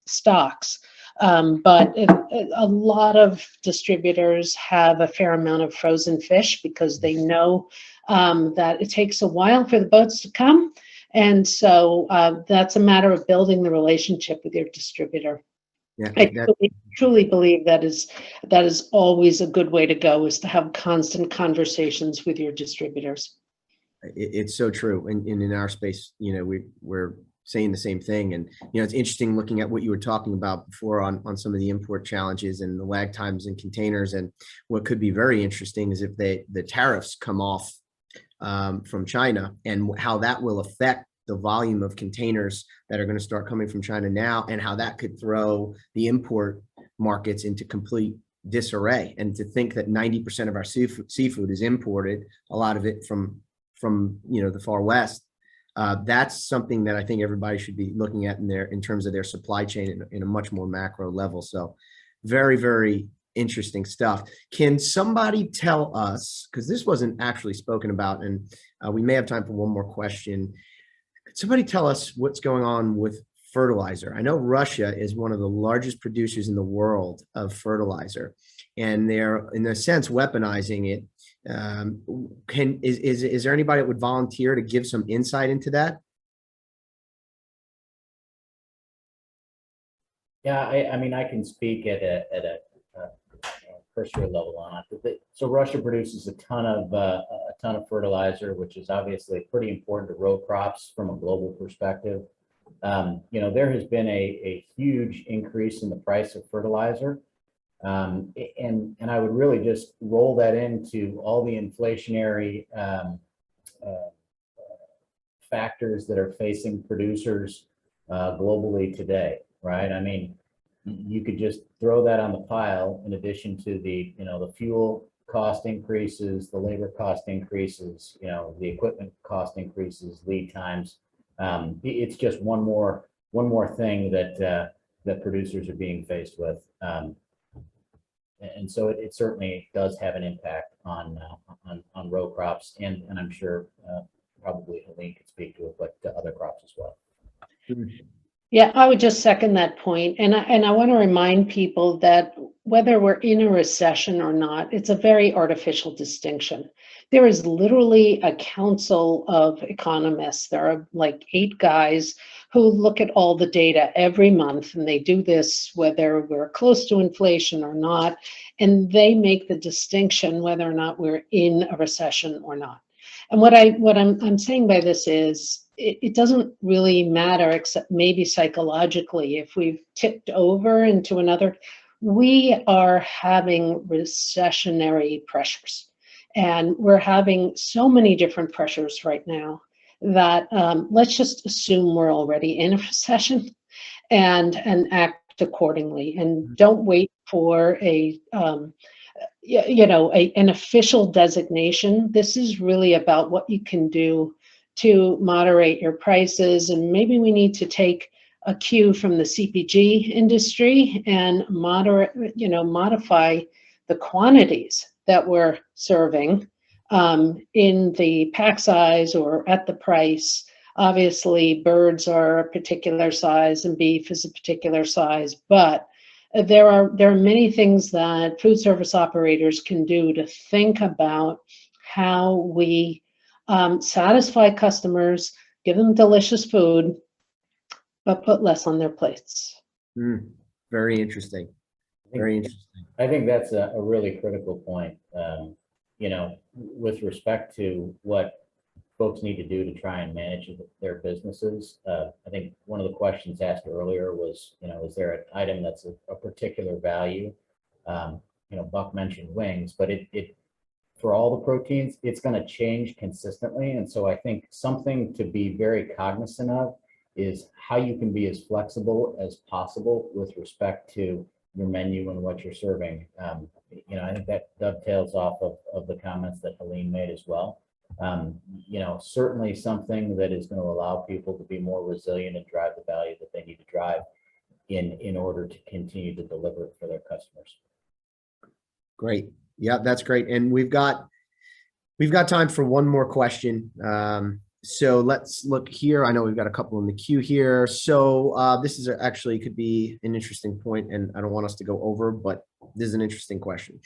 S2: stocks. But a lot of distributors have a fair amount of frozen fish because they know that it takes a while for the boats to come. And so that's a matter of building the relationship with your distributor.
S1: Yeah,
S2: I truly believe that is always a good way to go, is to have constant conversations with your distributors.
S1: it's so true. And in our space, we're saying the same thing. And, it's interesting looking at what you were talking about before on some of the import challenges and the lag times in containers. And what could be very interesting is if the tariffs come off from China, and how that will affect the volume of containers that are going to start coming from China now, and how that could throw the import markets into complete disarray. And to think that 90% of our seafood is imported, a lot of it from the far west, that's something that I think everybody should be looking at in terms of their supply chain in a much more macro level. So very, very interesting stuff. Can somebody tell us, because this wasn't actually spoken about, and we may have time for one more question. Could somebody tell us what's going on with fertilizer? I know Russia is one of the largest producers in the world of fertilizer, and they're, in a sense, weaponizing it. Is there anybody that would volunteer to give some insight into that?
S3: Yeah, I mean, I can speak at a cursory level on it. So Russia produces a ton of fertilizer, which is obviously pretty important to row crops from a global perspective. There has been a huge increase in the price of fertilizer. And I would really just roll that into all the inflationary factors that are facing producers globally today, right? I mean, you could just throw that on the pile in addition to the fuel cost increases, the labor cost increases, the equipment cost increases, lead times. It's just one more thing that producers are being faced with. And so it certainly does have an impact on row crops, and I'm sure probably Helene could speak to it, but to other crops as well.
S2: Yeah, I would just second that point. And I want to remind people that whether we're in a recession or not, it's a very artificial distinction. There is literally a council of economists. There are like 8 guys who look at all the data every month, and they do this whether we're close to inflation or not, and they make the distinction whether or not we're in a recession or not. And what I'm saying by this is, it doesn't really matter, except maybe psychologically, if we've tipped over into another. We are having recessionary pressures, and we're having so many different pressures right now that let's just assume we're already in a recession and act accordingly, and don't wait for an official designation. This is really about what you can do to moderate your prices. And maybe we need to take a cue from the CPG industry and modify the quantities that we're serving in the pack size or at the price. Obviously, birds are a particular size and beef is a particular size, but there are many things that food service operators can do to think about how we satisfy customers, give them delicious food, but put less on their plates.
S1: Very Very interesting. Very interesting.
S3: I think that's a really critical point. You know, with respect to what folks need to do to try and manage their businesses. I think one of the questions asked earlier was, you know, is there an item that's a particular value? You know, Buck mentioned wings, but it for all the proteins, it's going to change consistently. And so I think something to be very cognizant of is how you can be as flexible as possible with respect to your menu and what you're serving. You know, I think that dovetails off of the comments that Helene made as well. You know, certainly something that is going to allow people to be more resilient and drive the value that they need to drive in order to continue to deliver for their customers.
S1: Great. Yeah, that's great. And we've got time for one more question. So let's look here. I know we've got a couple in the queue here. So this is actually could be an interesting point, and I don't want us to go over, but this is an interesting question.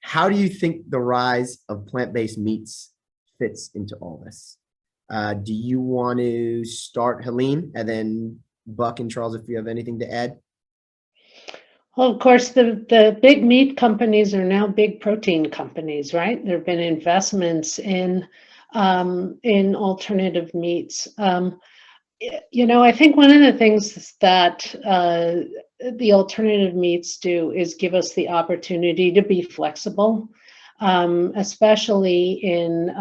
S1: How do you think the rise of plant-based meats fits into all this? Do you want to start, Helene, and then Buck and Charles, if you have anything to add?
S2: Well, of course, the big meat companies are now big protein companies, right? There have been investments in alternative meats. You know, I think one of the things that the alternative meats do is give us the opportunity to be flexible, especially in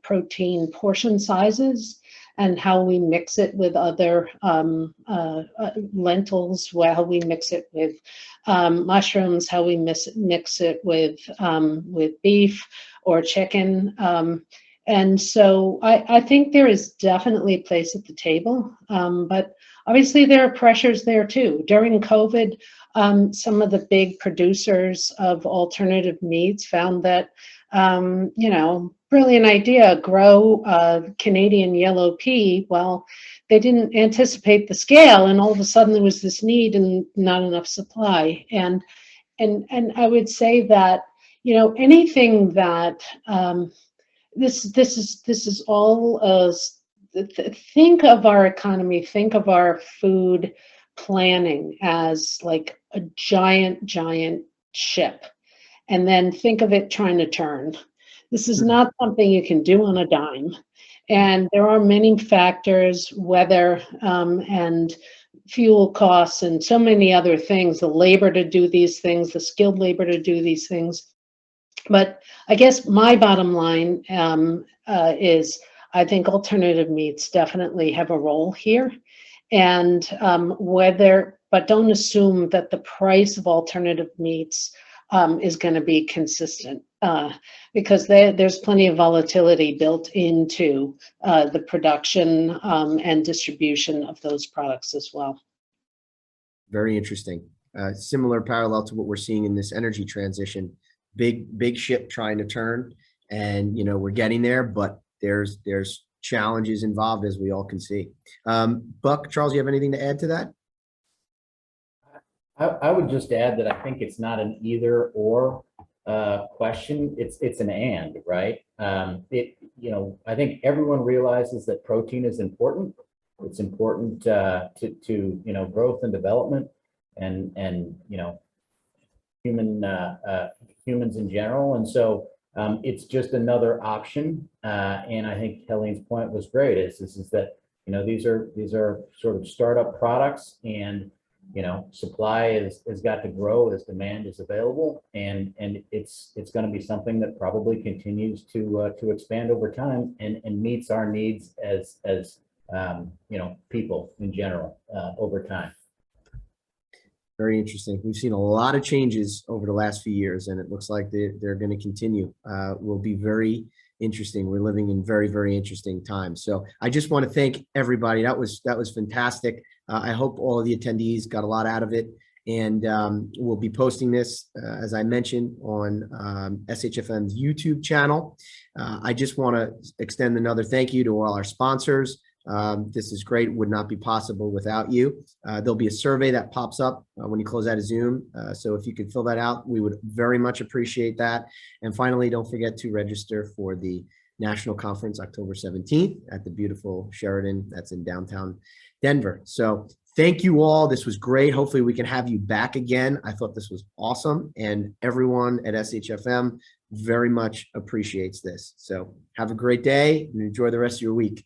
S2: protein portion sizes and how we mix it with other lentils, how we mix it with mushrooms, how we mix it with beef or chicken. And so I think there is definitely a place at the table, but obviously there are pressures there too. During COVID, some of the big producers of alternative meats found that, you know, brilliant idea, grow Canadian yellow pea. Well, they didn't anticipate the scale, and all of a sudden there was this need and not enough supply. And I would say that, you know, anything that this is all think of our economy, think of our food planning as like a giant ship, and then think of it trying to turn. This is not something you can do on a dime. And there are many factors, weather and fuel costs and so many other things, the labor to do these things, the skilled labor to do these things. But I guess my bottom line is I think alternative meats definitely have a role here. And but don't assume that the price of alternative meats is going to be consistent, because there's plenty of volatility built into the production and distribution of those products as well.
S1: Very interesting. Similar parallel to what we're seeing in this energy transition. Big ship trying to turn, and you know we're getting there, but there's challenges involved, as we all can see. Buck, Charles, you have anything to add to that?
S3: I would just add that I think it's not an either or question. It's an and, right? You know, I think everyone realizes that protein is important. It's important to you know, growth and development and you know, humans in general. And so it's just another option. And I think Helene's point was great. Is that, you know, these are sort of startup products, and you know, supply has got to grow as demand is available, and it's going to be something that probably continues to expand over time and meets our needs as you know, people in general over time.
S1: Very interesting. We've seen a lot of changes over the last few years, and it looks like they're going to continue. Will be very interesting. We're living in very interesting times. So I just want to thank everybody. That was fantastic. I hope all of the attendees got a lot out of it, and we'll be posting this, as I mentioned, on SHFM's YouTube channel. I just want to extend another thank you to all our sponsors. This is great. Would not be possible without you. There'll be a survey that pops up when you close out of Zoom. So if you could fill that out, we would very much appreciate that. And finally, don't forget to register for the National Conference October 17th at the beautiful Sheraton that's in downtown Denver. So Thank you all. This was great. Hopefully we can have you back again. I thought this was awesome, and everyone at SHFM very much appreciates this. So have a great day and enjoy the rest of your week.